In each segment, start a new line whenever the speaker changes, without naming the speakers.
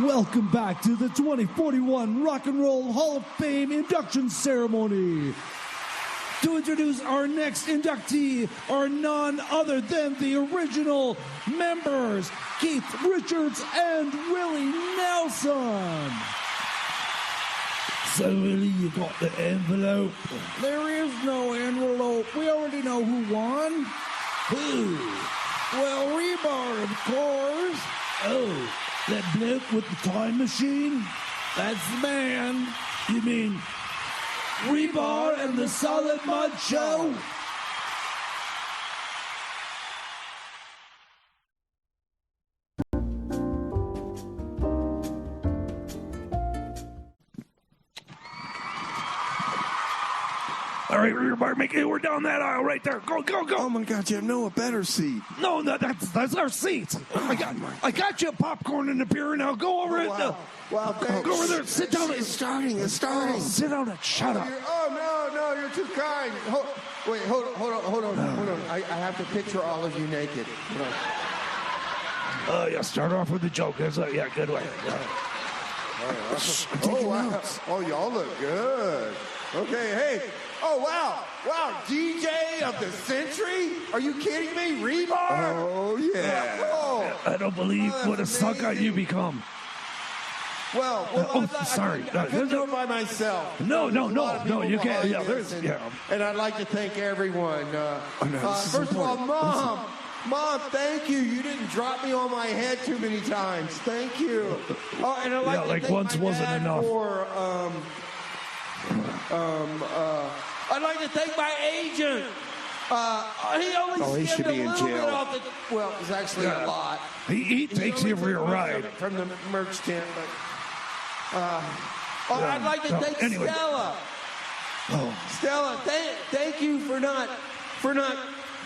Welcome back to the 2041 Rock and Roll Hall of Fame induction ceremony. To introduce our next inductee are none other than the original members, Keith Richards and Willie Nelson.
So, Willie, you got the envelope?
There is no envelope. We already know who won.
Who?
Well, Rebar, of course.
Oh, that bloke with the time machine?
That's the man.
You mean Rebar and the Solid Mud Show? All right, Rebar, we're down that aisle right there. Go, go, go.
Oh, my God, you have a better seat.
No, that's our seat. I got you popcorn and a beer now. Go over it.
Wow, thanks.
Go over there. Sit down.
It's starting.
Sit down and shut up.
No, you're too kind. Hold on. I have to picture all of you naked.
Yeah, start off with the joke. Yeah, good way.
Wow. Oh, y'all look good. Okay, hey. Oh, wow, DJ of the century? Are you kidding me? Rebar? Oh, yeah.
I don't believe what a sucker you become.
Well,
sorry.
I couldn't do it by myself.
No, you can't. Yeah,
and I'd like to thank everyone. First of all, Mom, thank you. You didn't drop me on my head too many times. Thank you. And I'd like to thank
once
my
wasn't
dad
enough.
I'd like to thank my agent. He only
should be in jail.
Well, it's actually a lot.
He takes you for your ride.
From the merch tent, but I'd like to thank Stella. Stella, thank you for not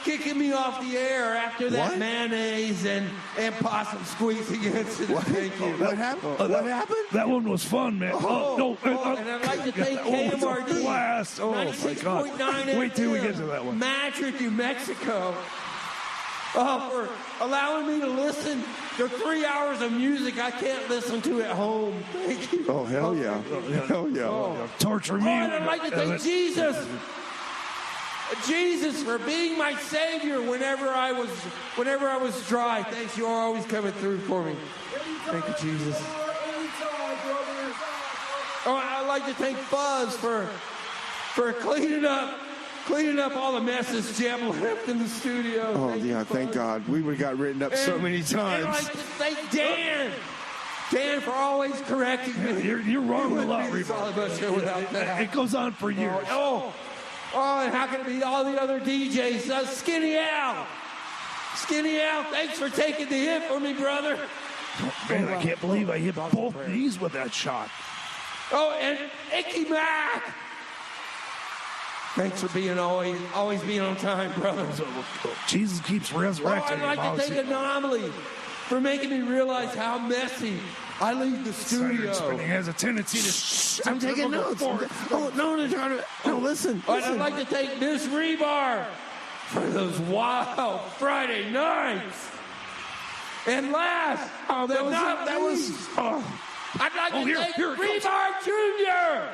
kicking me off the air after that mayonnaise and possum squeezing incident. Thank you.
What happened? What happened?
That one was fun, man.
And I'd like to thank KMRD.
Blast. Oh, my God. Wait till we get to that one.
Madrid, New Mexico. For allowing me to listen to 3 hours of music I can't listen to at home. Thank you.
Oh, hell yeah. Hell yeah.
Torture me.
And I'd like to thank Jesus for being my savior whenever I was dry. Thanks, you are always coming through for me. Thank you, Jesus. I'd like to thank Buzz for cleaning up all the messes Jeb left in the studio.
Oh, yeah, thank God. We would have got written up so many times.
And I'd like to thank Dan for always correcting me.
You're wrong a lot,
Rebar. Without that.
It goes on for years.
And how can it be all the other DJs? Skinny Al, thanks for taking the hit for me, brother.
Man, I can't believe I hit both knees with that shot.
And Icky Mac. Thanks for being always being on time, brother.
Jesus keeps resurrecting.
I'd like to thank Anomaly for making me realize how messy I leave the studio.
Spinning has a tendency to.
I'm taking notes. No, listen.
I'd like to thank Miss Rebar for those wild Friday nights. And last, I'd like to thank Rebar Jr.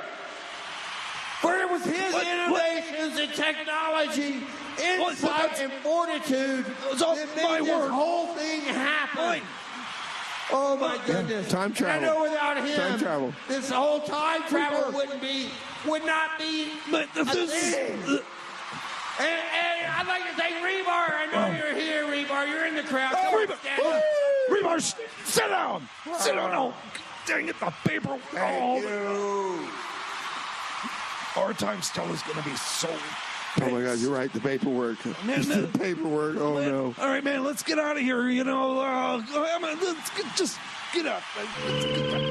For it was his innovations in technology, insight, and fortitude that made this whole thing happen. Oh, my goodness.
Time travel.
I know without him,
time travel.
This whole time travel would not be a thing. And I'd like to thank Rebar. I know you're here, Rebar. You're in the crowd.
Rebar, sit down. Sit down. Oh, dang it, the paper.
Thank you.
Our time still is going to be so
Oh, my God, you're right. The paperwork. The paperwork. Oh, no.
All right, man, let's get out of here. Let's just get up. Let's get up.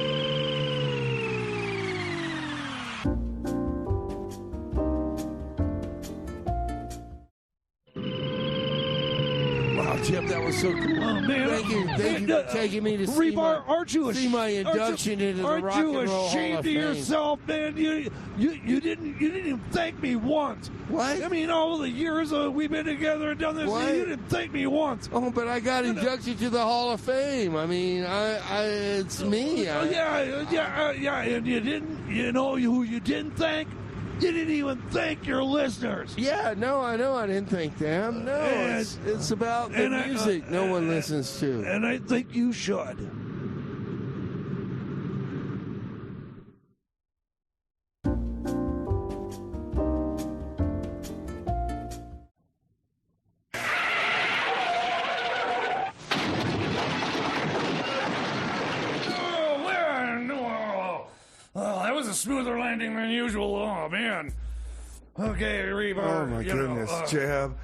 Jim, that was so cool.
Oh, man.
Thank you for taking me to
Rebar, aren't you
see my induction into the Rock and Roll Hall of Fame.
Aren't you ashamed of yourself, man? You didn't even thank me once.
What?
I mean, all the years we've been together and done this,
What?
you didn't thank me once.
Oh, but I got inducted to the Hall of Fame. I mean, it's me.
Yeah, and you didn't, who you didn't thank? You didn't even thank your listeners.
Yeah, no, I know I didn't thank them. No, it's about the music no one listens to.
And I think you should. That was a smoother landing than usual. Oh, man. Okay, Rebar.
Oh, my goodness, Jeb.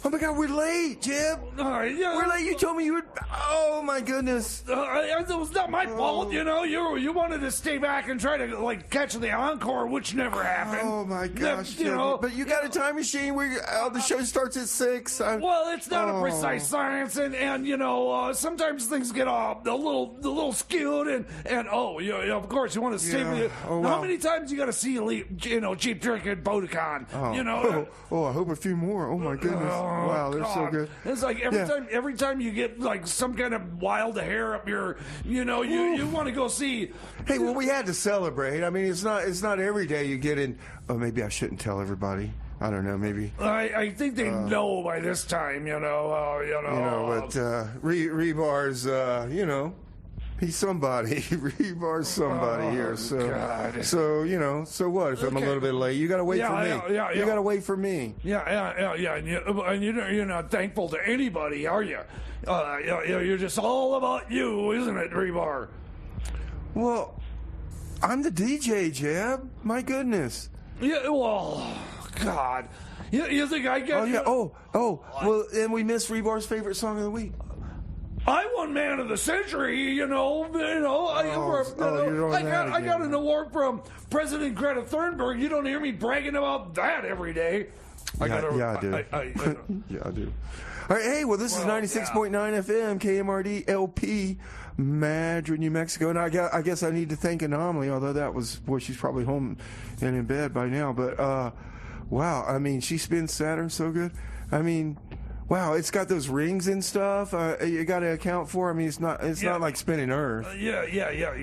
Oh, my God, we're late, Jeb. We're late. You told me you would... Oh, my goodness.
It was not my fault, You wanted to stay back and try to, catch the encore, which never happened.
Oh, my gosh, Jeb. But you got a time machine where the show starts at 6.
Well, it's not a precise science, and sometimes things get a little skewed, and of course, you want to stay with it. How many times you got to see Cheap Trick and Bodicon?
I hope a few more. Oh, my goodness. Wow, they're so good.
It's like every time you get some kind of wild hair up your, you want to go see.
Hey, well, we had to celebrate. I mean, it's not every day you get in. Oh, maybe I shouldn't tell everybody. I don't know. Maybe.
I think they know by this time. But
Rebar's, he's somebody. Rebar's somebody here. So,
God.
So what? If I'm a little bit late, you got to wait for me. You got to wait for me.
Yeah. And you're not thankful to anybody, are you? You're just all about you, isn't it, Rebar?
Well, I'm the DJ, Jeb. My goodness.
Yeah. Well, God. You think I get?
Oh yeah. Well, and we missed Rebar's favorite song of the week.
I won Man of the Century, I got an award from President Greta Thunberg. You don't hear me bragging about that every day.
I do. Yeah, I do. All right, hey, well, this is 96.9 FM KMRD-LP Madrid, New Mexico, and I guess I need to thank Anomaly, although she's probably home and in bed by now. But wow, I mean, she spins Saturn so good. I mean. Wow, it's got those rings and stuff. You got to account for. I mean, it's not like spinning Earth.
Yeah.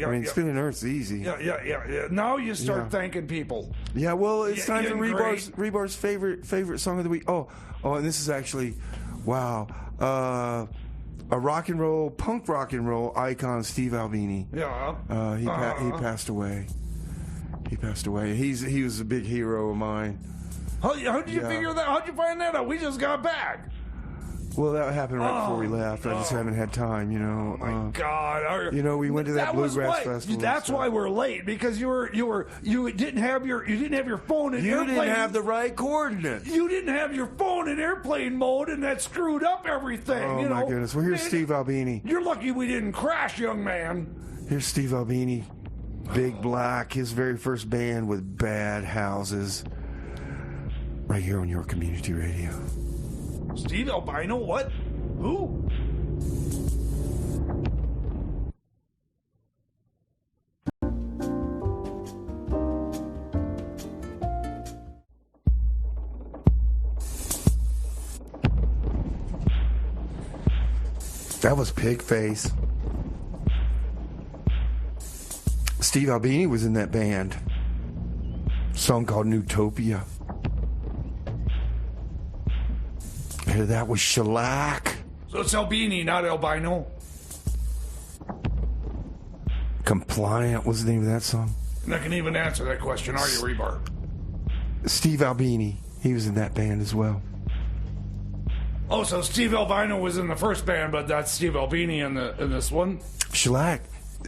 I mean, spinning Earth's easy.
Yeah. Now you start thanking people.
Yeah, well, it's time for Rebar's favorite song of the week. Oh, and this is actually, wow, a punk rock and roll icon, Steve Albini.
Yeah.
He passed away. He was a big hero of mine.
How did you figure that? How'd you find that out? We just got back.
Well, that happened right before we left. I just haven't had time,
Oh my God!
We went to that bluegrass festival.
That's why we're late, because you didn't have your phone in airplane.
You didn't have the right coordinates.
You didn't have your phone in airplane mode, and that screwed up everything.
Oh my goodness! Well, here's Steve Albini.
You're lucky we didn't crash, young man.
Here's Steve Albini, Big Black, his very first band with Bad Houses. Right here on your community radio.
Steve Albino? What? Who?
That was Pigface. Steve Albini was in that band. A song called Newtopia. That was Shellac.
So it's Albini, not Albino.
Compliant was the name of that song.
I'm not going to even answer that question, are you, Rebar?
Steve Albini, he was in that band as well.
Oh, so Steve Albino was in the first band, but that's Steve Albini in this one?
Shellac.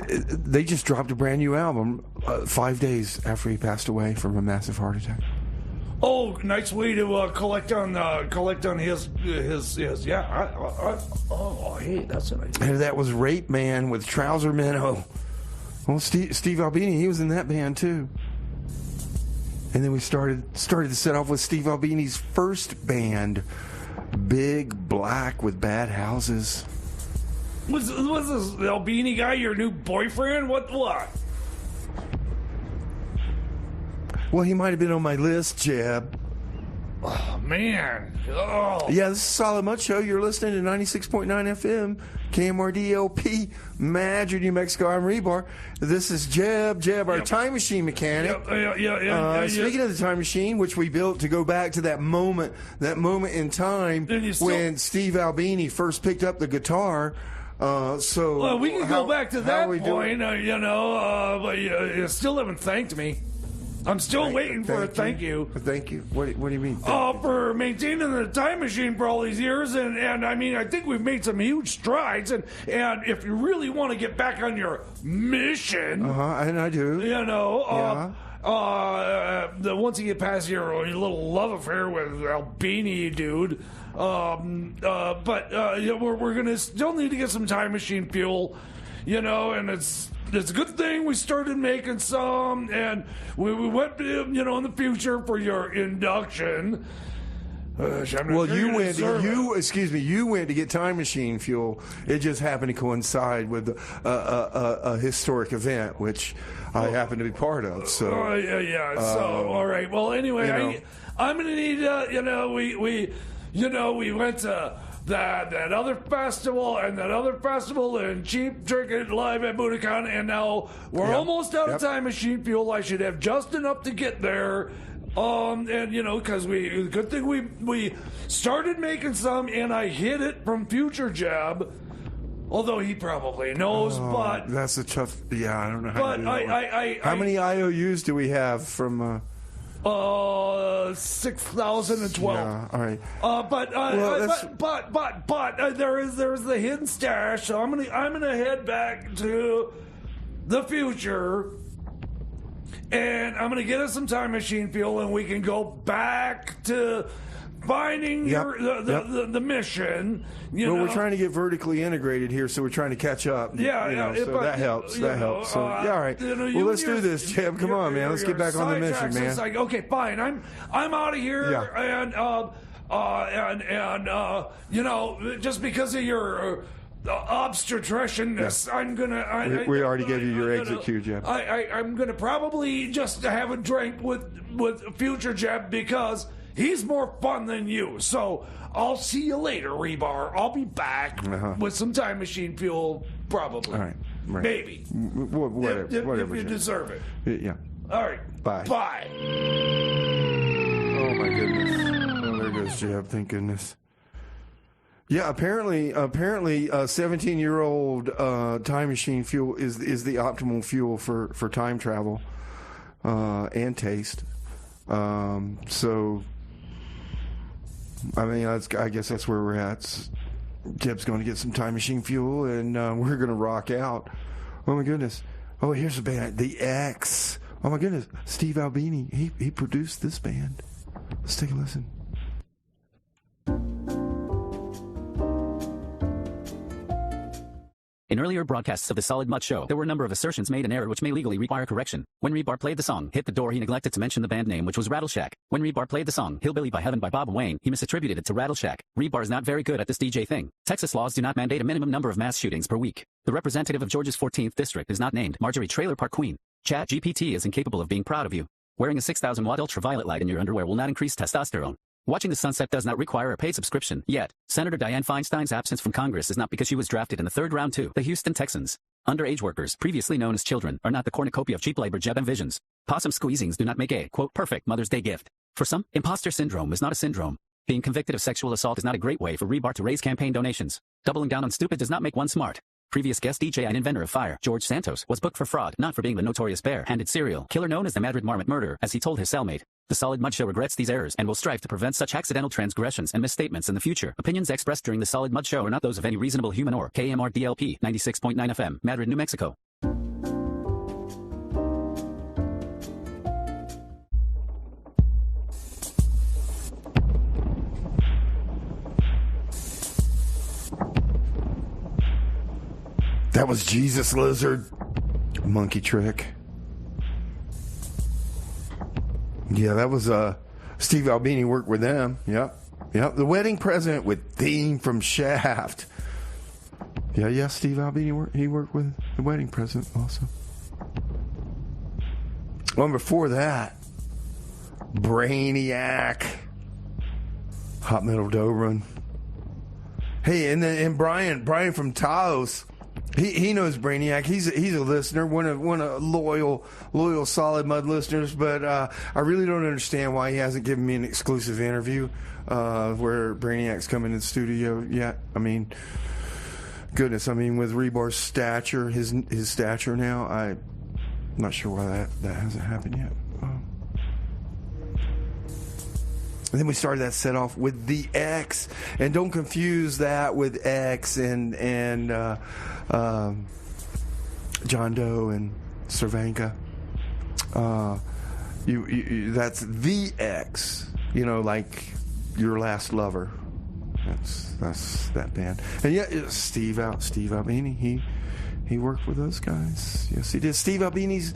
They just dropped a brand new album 5 days after he passed away from a massive heart attack.
Oh, nice way to collect on his yeah. Hey, that's a nice.
And that was Rape Man with Trouser Minnow. Well, Steve Albini, he was in that band too. And then we started to set off with Steve Albini's first band, big, black with bad houses.
Was this Albini guy your new boyfriend? What?
Well, he might have been on my list, Jeb.
Oh, man. Oh.
Yeah, this is Solid Mud Show. You're listening to 96.9 FM, KMRD-LP Madrid, New Mexico. I'm Rebar. This is Jeb, our time machine mechanic. Speaking of the time machine, which we built to go back to that moment in time when Steve Albini first picked up the guitar.
Well, we can go back to that point, but you still haven't thanked me. I'm still waiting for a thank you.
Thank you. What do you mean?
For maintaining the time machine for all these years, and I mean, I think we've made some huge strides, and if you really want to get back on your mission,
and I do,
once you get past your little love affair with Albini, dude, we're gonna still need to get some time machine fuel, and it's a good thing we started making some, and we went, in the future for your induction.
You went to get time machine fuel. It just happened to coincide with a historic event, which I happen to be part of. So,
all right. Well, anyway, I'm gonna need. We went to that other festival and that other festival and Cheap Trick live at Budokan, and now we're almost out of time machine fuel. I should have just enough to get there. Because good thing we started making some, and I hid it from Future Jeb, although he probably knows. But
that's a tough. Yeah, I don't know how.
But
to do that. How many IOUs do we have from?
6,012.
Yeah, all right.
But there's the hidden stash. So I'm gonna head back to the future, and I'm gonna get us some time machine fuel, and we can go back to finding the mission.
We're trying to get vertically integrated here, so we're trying to catch up. So that helps. So all right. Let's do this, Jeb. Come on, man. Let's get back on the mission, man.
It's like, okay, fine. I'm out of here, and just because of your obstetricianness, I'm gonna.
We already gave you your exit cue, Jeb.
I'm gonna probably just have a drink with Future Jeb because he's more fun than you. So I'll see you later, Rebar. I'll be back with some time machine fuel, probably.
All right.
Maybe.
Whatever.
If you deserve it.
Yeah.
All right.
Bye. Oh, my goodness. Oh, there goes Jeb. Thank goodness. Yeah, apparently, 17-year-old time machine fuel is the optimal fuel for time travel and taste. So, I mean, I guess that's where we're at. Jeb's going to get some time machine fuel, and we're going to rock out. Oh, my goodness. Oh, here's a band, The X. Oh, my goodness. Steve Albini, he produced this band. Let's take a listen.
In earlier broadcasts of The Solid Mud Show, there were a number of assertions made in error which may legally require correction. When Rebar played the song Hit the Door, he neglected to mention the band name, which was Rattleshack. When Rebar played the song Hillbilly by Heaven by Bob Wayne, he misattributed it to Rattleshack. Rebar is not very good at this DJ thing. Texas laws do not mandate a minimum number of mass shootings per week. The representative of Georgia's 14th district is not named Marjorie Trailer Park Queen. Chat GPT is incapable of being proud of you. Wearing a 6,000 watt ultraviolet light in your underwear will not increase testosterone. Watching the sunset does not require a paid subscription, yet. Senator Dianne Feinstein's absence from Congress is not because she was drafted in the third round to the Houston Texans. Underage workers, previously known as children, are not the cornucopia of cheap labor Jeb envisions. Possum squeezings do not make a, quote, perfect Mother's Day gift. For some, imposter syndrome is not a syndrome. Being convicted of sexual assault is not a great way for Rebar to raise campaign donations. Doubling down on stupid does not make one smart. Previous guest DJ and inventor of fire, George Santos, was booked for fraud, not for being the notorious bare-handed serial killer known as the Madrid Marmot murderer, as he told his cellmate. The Solid Mud Show regrets these errors and will strive to prevent such accidental transgressions and misstatements in the future. Opinions expressed during the Solid Mud Show are not those of any reasonable human or KMRD-LP 96.9 FM, Madrid, New Mexico.
That was Jesus Lizard. Monkey Trick. Yeah, that was Steve Albini worked with them. Yep. Yep, the wedding present with theme from Shaft. Yeah, Steve Albini, he worked with the wedding present also. One before that, Brainiac, Hot Metal Dobrin. Hey, and Brian from Taos, he knows Brainiac. He's a listener, one of loyal Solid Mud listeners. But I really don't understand why he hasn't given me an exclusive interview where Brainiac's coming in the studio yet. I mean, goodness, with Rebar's stature, his stature now, I'm not sure why that hasn't happened yet. And then we started that set off with The X, and don't confuse that with X and John Doe and Cervenka. That's The X, like Your Last Lover. That's that band. And yeah, Steve Albini, he worked with those guys. Yes, he did. Steve Albini's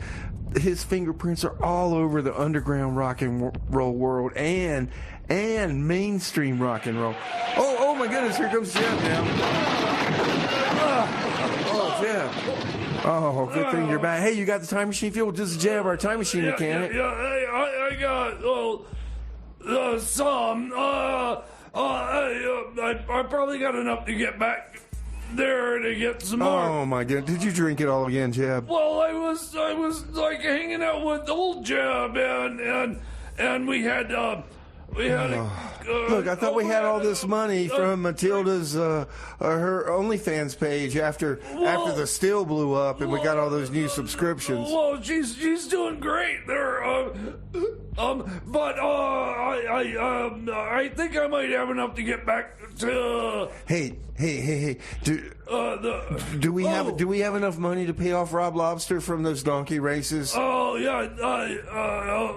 his fingerprints are all over the underground rock and roll world and mainstream rock and roll. Oh my goodness, here comes Jeb now. Oh, Jeb. Oh, good thing you're back. Hey, you got the time machine fuel? This is Jeb, our time machine mechanic.
Yeah, I got some. I probably got enough to get back there to get some more.
Oh my God! Did you drink it all again, Jeb?
Well, I was like hanging out with old Jeb, and we had.
Look, I thought we had all this money from Matilda's her OnlyFans page after the still blew up, and we got all those new subscriptions.
Well, she's doing great there. But I think I might have enough to get back to.
Hey. Do we have enough money to pay off Rob Lobster from those donkey races?
Oh yeah.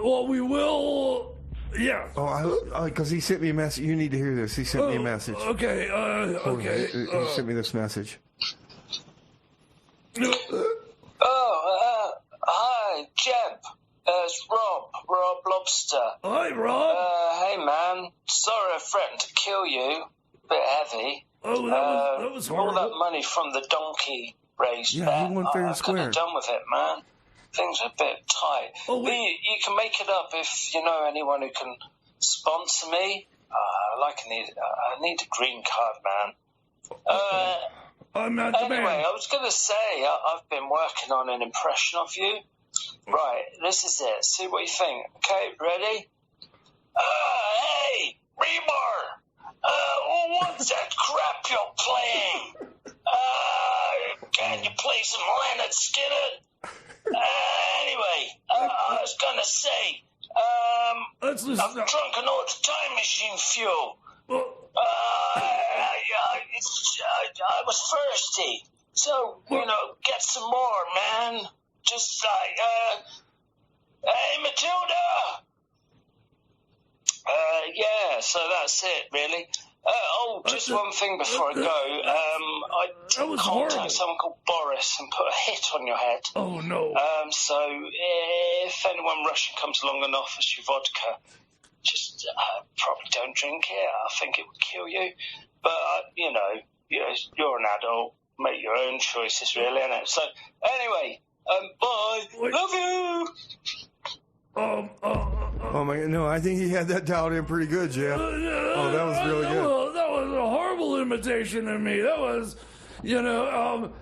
Well, we will. Yeah.
Oh, because he sent me a message. You need to hear this. He sent me a message.
Okay. Okay.
He sent me this message.
Hi, Jeb. It's Rob Lobster.
Hi, Rob.
Hey, man. Sorry I threatened to kill you. Bit heavy.
Oh, that was horrible.
All that money from the donkey race.
Yeah, he won fair and square.
I could have done with it, man. Things are a bit tight.
Oh,
you can make it up if you know anyone who can sponsor me. I need a green card, man.
I'm not the man.
Anyway, I was going to say, I've been working on an impression of you. Right, this is it. See what you think. Okay, ready? Hey, Rebar! What's that crap you're playing? Can you play some Leonard Skinner? Anyway, I was going to say, I've drunk an old time machine fuel. I was thirsty. So, get some more, man. Just like, hey, Matilda! Yeah, so that's it, really. Just one thing before I go. I contacted someone called Boris and put a hit on your head.
Oh, no.
So if anyone Russian comes along and offers you vodka, just probably don't drink it. I think it would kill you. But, you're an adult. Make your own choices, really, innit? So, anyway, bye.
Wait.
Love you.
Oh my God! No, I think he had that dialed in pretty good, Jeff. That was really good.
That was a horrible imitation of me. That was, hello,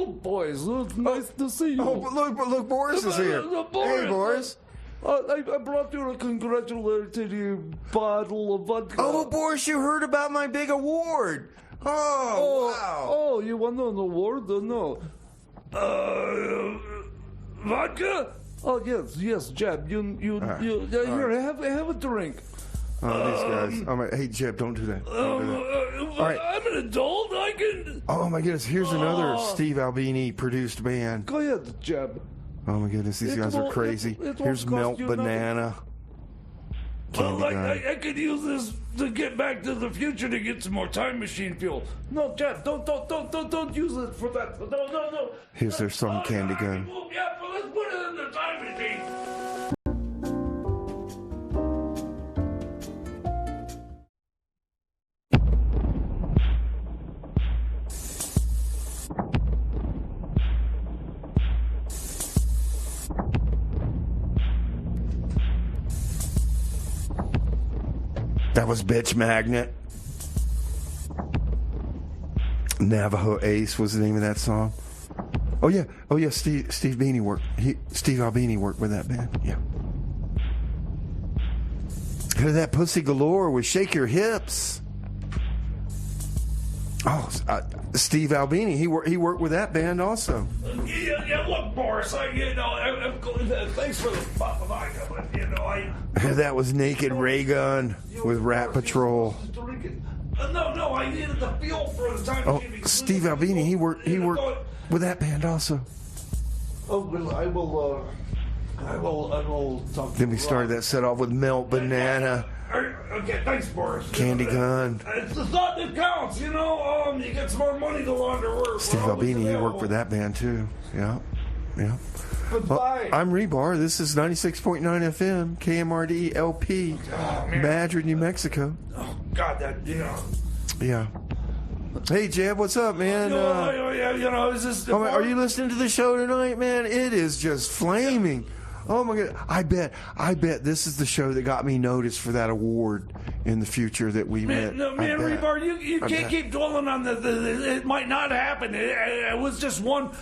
boys. It's nice to see you.
Oh, look, Boris is here. Hey, Boris.
I brought you a congratulatory bottle of vodka.
Oh, Boris, you heard about my big award. Oh, wow.
Oh, you won an award? No. Vodka? Oh, yes, Jeb. You here, have a drink.
Oh, these guys. Hey, Jeb, don't do that. All right.
I'm an adult. I can.
Oh, my goodness. Here's another Steve Albini produced band.
Go ahead, Jeb.
Oh, my goodness. These guys are crazy. Here's Melt Banana.
Well, I could use this to get back to the future to get some more time machine fuel. No, Jeb, don't use it for that. No.
Here's their song, Candy Gun.
Yeah, but let's put it in the time machine.
That was Bitch Magnet. Navajo Ace was the name of that song. Oh yeah, Steve Albini worked with that band. Yeah. Heard that Pussy Galore with Shake Your Hips. Oh, Steve Albini, he worked with that band also.
Yeah, look, Boris, thanks for the vodka, but
that was Naked Ray Gun with Rat Patrol.
No, I needed the feel for the time.
Oh, Steve Albini, he worked with that band also.
Oh, well, I will talk to
Then we started that set off with Melt Banana.
Okay, thanks, Boris.
Candy Gun.
It's the thought that counts, you get some more money to launder work.
Steve Albini, he worked for that band too. Yeah.
Goodbye.
I'm Rebar. This is 96.9 FM, KMRD-LP Madrid, New Mexico.
Oh, God,
Yeah. Hey, Jeb, what's up, man?
Is this...
are you listening to the show tonight, man? It is just flaming. Oh, my God. I bet this is the show that got me noticed for that award in the future that we met.
Rebar, you can't keep dwelling on it might not happen. It was just one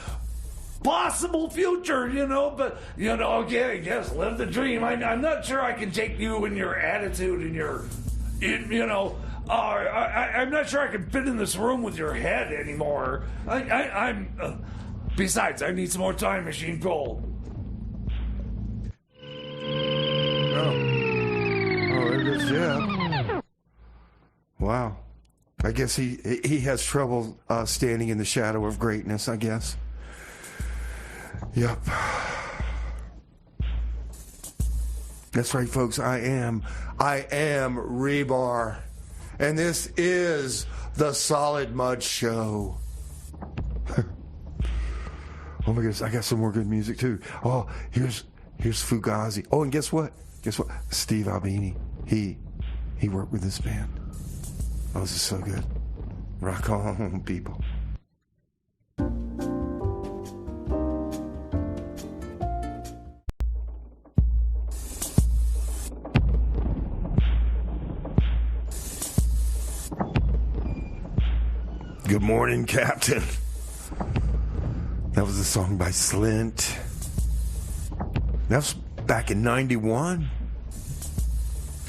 possible future, but, okay, yes, live the dream. I'm not sure I can take you and your attitude and I'm not sure I can fit in this room with your head anymore. Besides, I need some more time machine gold.
Oh, there goes Jeff. Wow. I guess he has trouble standing in the shadow of greatness, I guess. Yep. That's right, folks. I am Rebar. And this is the Solid Mud Show. Oh my goodness, I got some more good music too. Oh, here's Fugazi. Oh, and guess what? Steve Albini. He worked with this band. Oh, this is so good. Rock on, people. Good morning, Captain. That was a song by Slint. That was back in '91.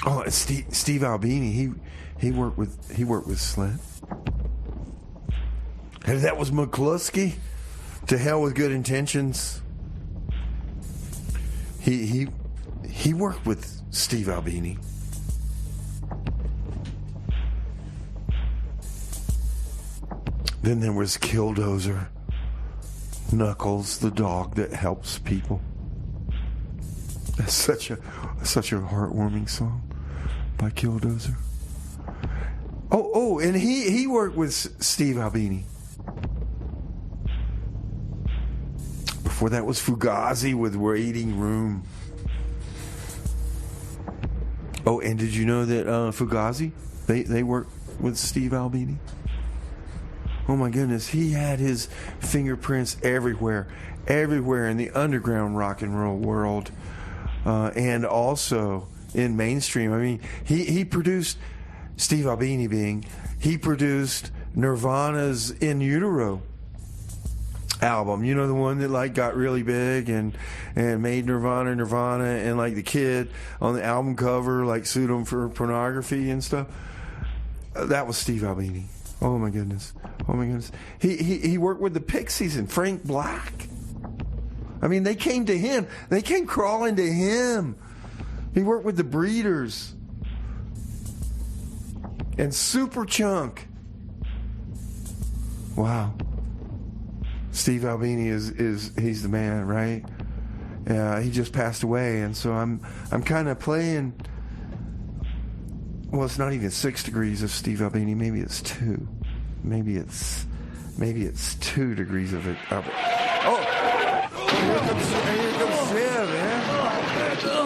Oh, and Steve Albini, he worked with Slint. And that was McCluskey. To Hell with Good Intentions. He worked with Steve Albini. Then there was Killdozer. Knuckles, the dog that helps people. That's such a heartwarming song by Killdozer. Oh, and he worked with Steve Albini. Before that was Fugazi with Waiting Room. Oh, and did you know that Fugazi, they worked with Steve Albini? Oh my goodness, he had his fingerprints everywhere in the underground rock and roll world, and also in mainstream. I mean, he produced, Steve Albini he produced Nirvana's In Utero album. You know, the one that got really big and made Nirvana, and the kid on the album cover sued him for pornography and stuff. That was Steve Albini. Oh my goodness. He worked with the Pixies and Frank Black. I mean, they came to him. They came crawling to him. He worked with the Breeders and Superchunk. Wow. Steve Albini he's the man, right? He just passed away, and so I'm kind of playing. Well, it's not even 6 degrees of Steve Albini. Maybe it's 2. Maybe it's 2 degrees of it. Oh, here comes Jeb, man.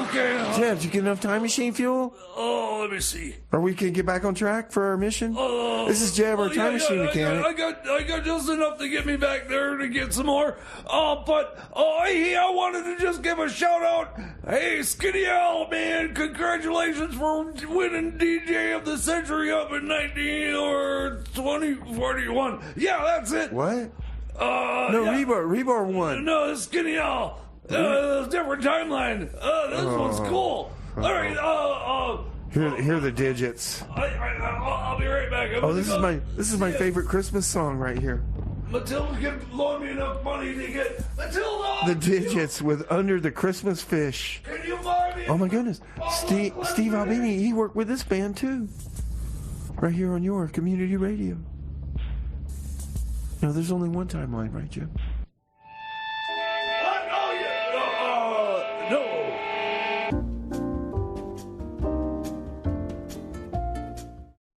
Okay.
Jeb, did you get enough time machine fuel?
Oh, let me see.
Or we can get back on track for our mission? This is Jeb, our time machine mechanic.
I got just enough to get me back there to get some more. Hey, I wanted to just give a shout out. Hey, Skinny Al, man, congratulations for winning DJ of the Century up in 2041. Yeah, that's it.
What?
No,
yeah. Rebar won.
No, it's Skinny Al. Different timeline. This one's cool. All right.
Here are the digits.
I'll be right back.
This is my favorite Christmas song right here.
Matilda can loan me enough money to get Matilda.
The digits with Under the Christmas Fish.
Can you buy me?
Oh my goodness, Steve Albini, he worked with this band too. Right here on your community radio. No, there's only one timeline, right, Jim?
No.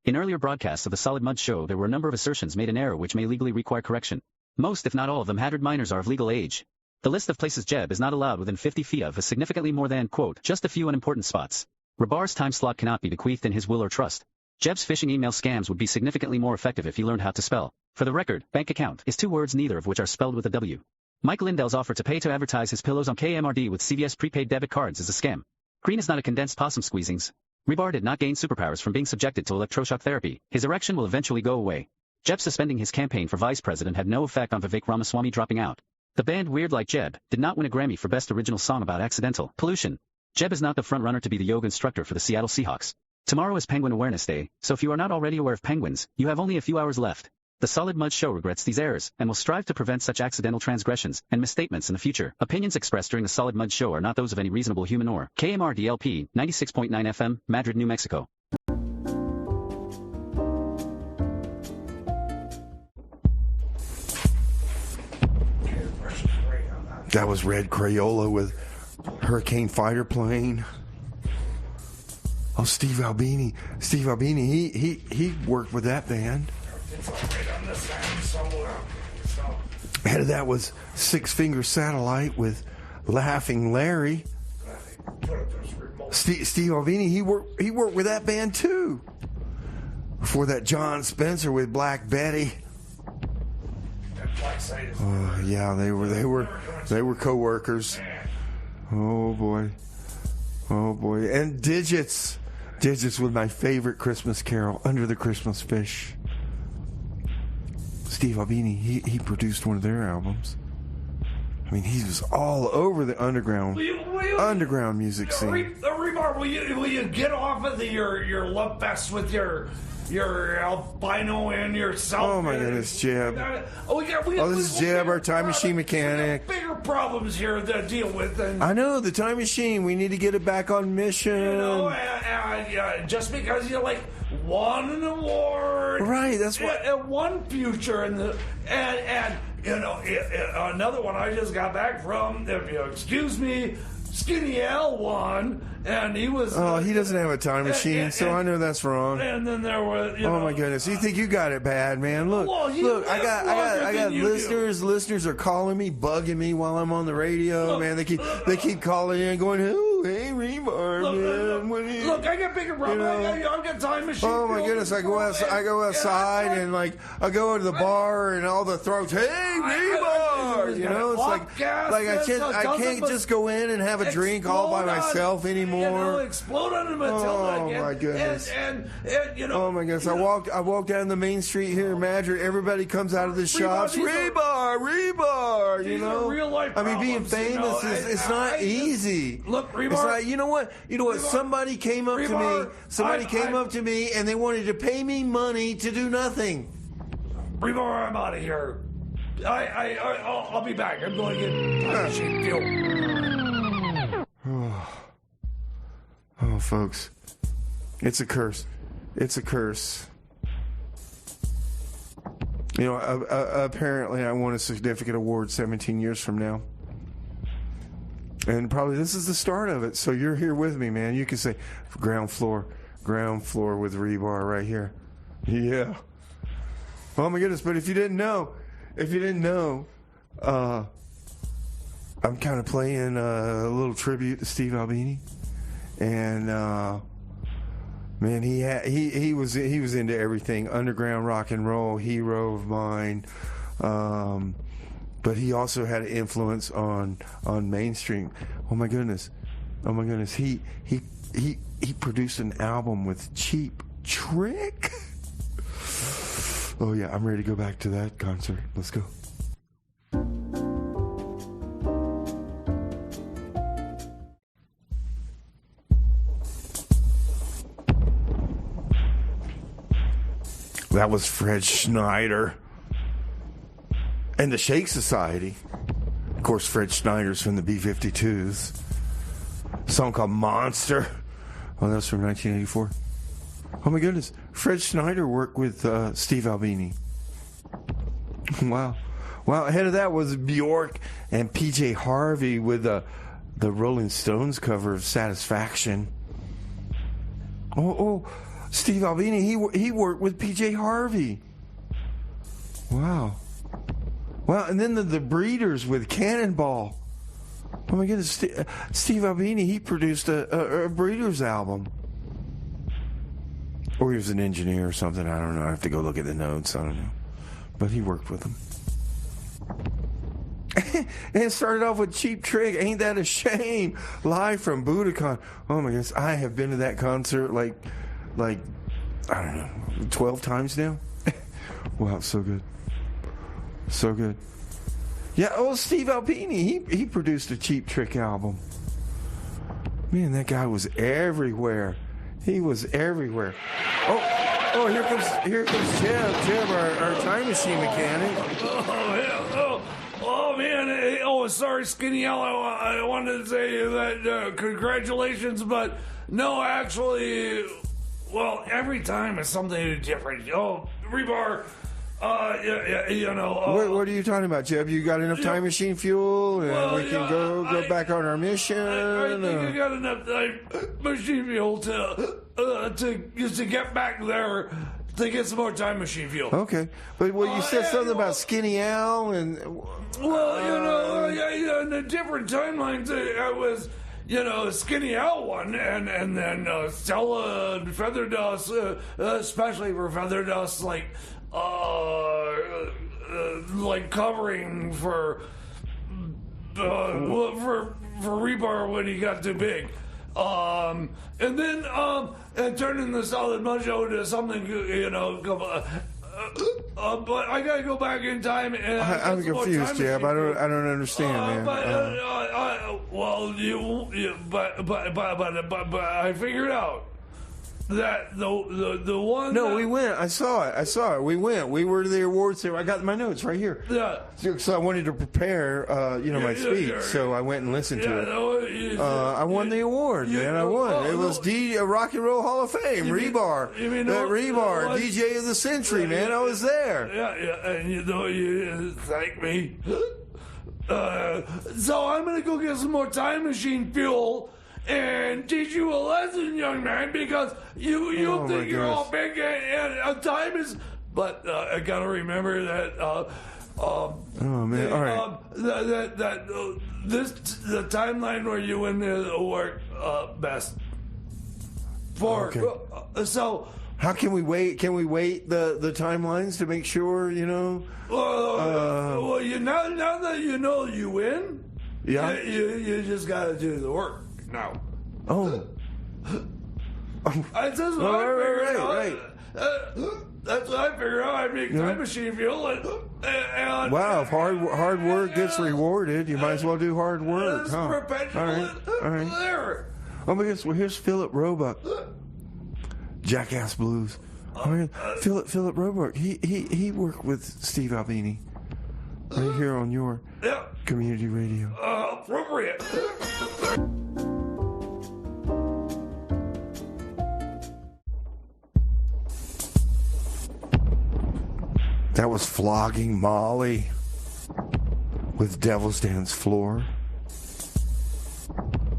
In earlier broadcasts of the Solid Mud Show, there were a number of assertions made in error which may legally require correction. Most, if not all of them, Hadrid minors are of legal age. The list of places Jeb is not allowed within 50 feet of is significantly more than, quote, just a few unimportant spots. Rebar's time slot cannot be bequeathed in his will or trust. Jeb's phishing email scams would be significantly more effective if he learned how to spell. For the record, bank account is 2 words, neither of which are spelled with a W. Mike Lindell's offer to pay to advertise his pillows on KMRD with CVS prepaid debit cards is a scam. Green is not a condensed possum squeezings. Rebar did not gain superpowers from being subjected to electroshock therapy. His erection will eventually go away. Jeb suspending his campaign for vice president had no effect on Vivek Ramaswamy dropping out. The band Weird Like Jeb did not win a Grammy for Best Original Song about accidental pollution. Jeb is not the front runner to be the yoga instructor for the Seattle Seahawks. Tomorrow is Penguin Awareness Day, so if you are not already aware of penguins, you have only a few hours left. The Solid Mud Show regrets these errors and will strive to prevent such accidental transgressions and misstatements in the future. Opinions expressed during the Solid Mud Show are not those of any reasonable human or KMRD-LP 96.9 FM, Madrid, New Mexico.
That was Red Crayola with Hurricane Fighter Plane. Oh, Steve Albini. He worked with that band. Ahead of that was Six Finger Satellite with Laughing Larry. Steve Albini, he worked with that band too. Before that, John Spencer with Black Betty. Oh yeah, they were co-workers. Oh boy. And Digits was my favorite Christmas carol, Under the Christmas Fish. Steve Albini, he produced one of their albums. I mean, he was all over the underground music scene.
Rebar, will you get off of your love fest with your albino and yourself?
Oh my goodness, Jeb. This is Jeb, our time machine mechanic.
We have bigger problems here to deal with.
I know, the time machine. We need to get it back on mission.
You know, just because you won an award,
right? That's what.
And one future, and you know, another one I just got back from. If you excuse me. Skinny Al won, and he was...
he doesn't have a time machine, so I know that's wrong.
And then there was...
Oh, my goodness. You think you got it bad, man. Look, I got listeners. Listeners are calling me, bugging me while I'm on the radio, man. They keep calling in going, oh, hey, Rebar, man.
Look, I got bigger problems. I got time machine.
Oh, my goodness. I go outside, and, I go to the bar, and all the throats, hey, Rebar! You know, it's I can't just go in and have a drink all by myself anymore.
Explode under Matilda again.
Oh my goodness!
And you know.
Oh my goodness! I walk down the main street here in Madrid. Everybody comes out of the shops. Rebar. You know.
Real life problems,
being famous it's not easy.
Look, Rebar.
It's not. You know what? Somebody came up to me. Somebody came up to me and they wanted to pay me money to do nothing.
Rebar, I'm out of here. I'll be back. I'm going to get time machine fuel.
Oh, folks. It's a curse. It's a curse. You know, apparently I won a significant award 17 years from now. And probably this is the start of it. So you're here with me, man. You can say ground floor with Rebar right here. Yeah. Oh, my goodness. But if you didn't know, I'm kind of playing a little tribute to Steve Albini. and man, he was into everything. Underground rock and roll, hero of mine. But he also had an influence on mainstream. Oh my goodness. He produced an album with Cheap Trick. Oh yeah, I'm ready to go back to that concert. Let's go. That was Fred Schneider and the Shake Society. Of course, Fred Schneider's from the B-52s. A song called Monster. Oh, that's from 1984. Oh, my goodness. Fred Schneider worked with Steve Albini. Wow. Well, ahead of that was Bjork and PJ Harvey with the Rolling Stones cover of Satisfaction. Oh, Steve Albini, he worked with PJ Harvey. Wow. Wow, and then the Breeders with Cannonball. Oh my goodness, Steve Albini, he produced a Breeders album. Or he was an engineer or something, I don't know. I have to go look at the notes, I don't know. But he worked with them. And it started off with Cheap Trick, Ain't That a Shame? Live from Budokan. Oh my goodness, I have been to that concert like I don't know, 12 times now. Wow, so good. So good. Yeah, Steve Albini, he produced a Cheap Trick album. Man, that guy was everywhere. He was everywhere. Oh, here comes Jeb, our time machine mechanic.
Oh man, sorry, Skinny Al, I wanted to say that congratulations, but no, actually, well, every time it's something different. Oh, Rebar,
what are you talking about, Jeb? You got enough time machine fuel, and we can go back on our mission?
I think I got enough time machine fuel to get back there to get some more time machine fuel.
Okay, but you said something about Skinny Al and.
Well, in the different timelines, I was. Skinny Al one, and then Stella and Feather Dust, especially for Feather Dust, like covering for Rebar when he got too big, and then and turning the Solid Mud Show to something, but I gotta go back in time and
I'm confused, Jeb. I don't understand, man.
But I figured out that the one.
No, we went. I saw it. We went. We were to the awards there. I got my notes right here.
Yeah.
So I wanted to prepare, my speech. So I went and listened to it. I won the award, man. I won. It was Rock and Roll Hall of Fame. Rebar. Rebar, DJ of the Century, man. I was there.
Yeah. And you thank me. So I'm gonna go get some more time machine fuel and teach you a lesson, young man, because you think you're all big and time is. But I gotta remember that.
Oh man! All right.
The timeline where you win the award best. So.
How can we wait? Can we wait the timelines to make sure,
now that you know you win,
yeah,
you just got to do the work now.
Oh.
That's what I figured out. That's what I figured out. I make time machine fuel and
wow, if hard work gets rewarded, you might as well do hard work.
It's perpetual.
All right.
There.
Oh my goodness! Well, here's Philip Roebuck. Jackass Blues. Philip Roebuck. He worked with Steve Albini right here on your community radio.
Appropriate.
That was Flogging Molly with Devil's Dance Floor.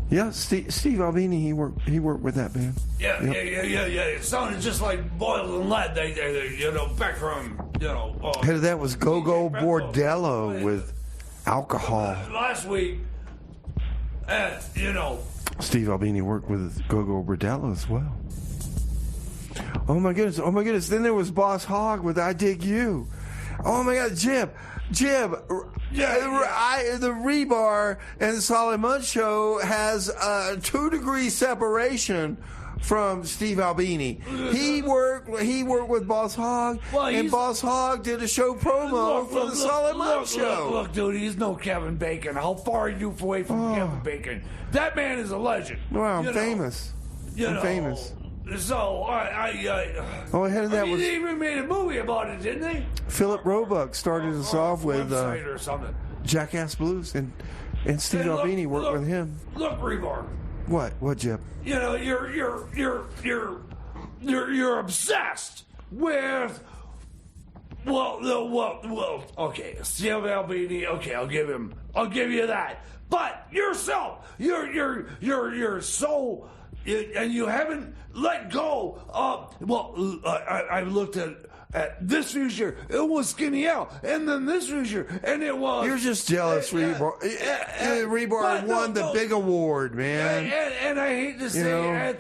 Yeah, Steve Albini, he worked with that band.
Yeah. It sounded just like Boyle and Lead. They back from,
Head of that was Go-Go Bordello with Alcohol.
Last week,
Steve Albini worked with Gogo Bordello as well. Oh my goodness. Then there was Boss Hogg with I Dig You. Oh my God, Jib. The Rebar and the Solid Mud Show has a 2-degree separation from Steve Albini. He worked with Boss Hogg, and Boss Hogg did a show promo for the Solid Mud Show.
Look, dude, he's no Kevin Bacon. How far are you away from Kevin Bacon? That man is a legend.
Well, I'm famous. Famous.
So
ahead of that was
they even made a movie about it, didn't they?
Philip Roebuck started us off with
or something.
Jackass Blues, and Steve Albini worked with him.
Look, Rebar.
What, Jeb?
You know, you're obsessed with. Well. Okay, Steve Albini. Okay, I'll give you that. But yourself, you're so. And you haven't let go of. I looked at this future. It was Skinny Al, and then this future, and it was.
You're just jealous, Rebar. Rebar won the big award, man.
And I hate to say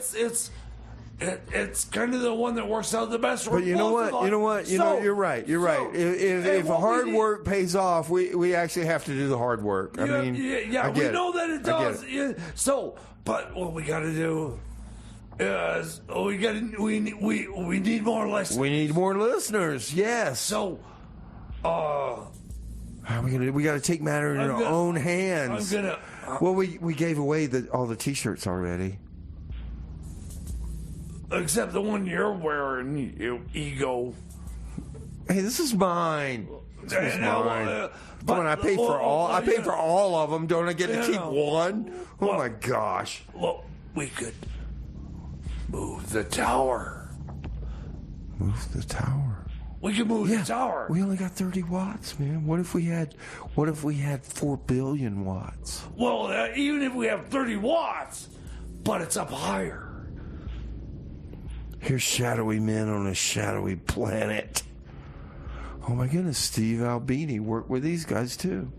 it's kind of the one that works out the best.
But you know what? You're right. If hard work pays off, we actually have to do the hard work. I mean,
we know that it does. But what we got to do is we need more listeners.
We need more listeners. Yes.
So,
we got to take matter in our own hands. We gave away all the T-shirts already.
Except the one you're wearing, you ego.
Hey, this is mine. This is mine. Come on, I paid for all. I paid for all of them. Don't I get to keep one? Oh my gosh!
Well, we could move the tower.
Move the tower.
We could move the tower.
We only got 30 watts, man. What if we had 4 billion watts?
Well, even if we have 30 watts, but it's up higher.
Here's shadowy men on a shadowy planet. Oh my goodness, Steve Albini worked with these guys too.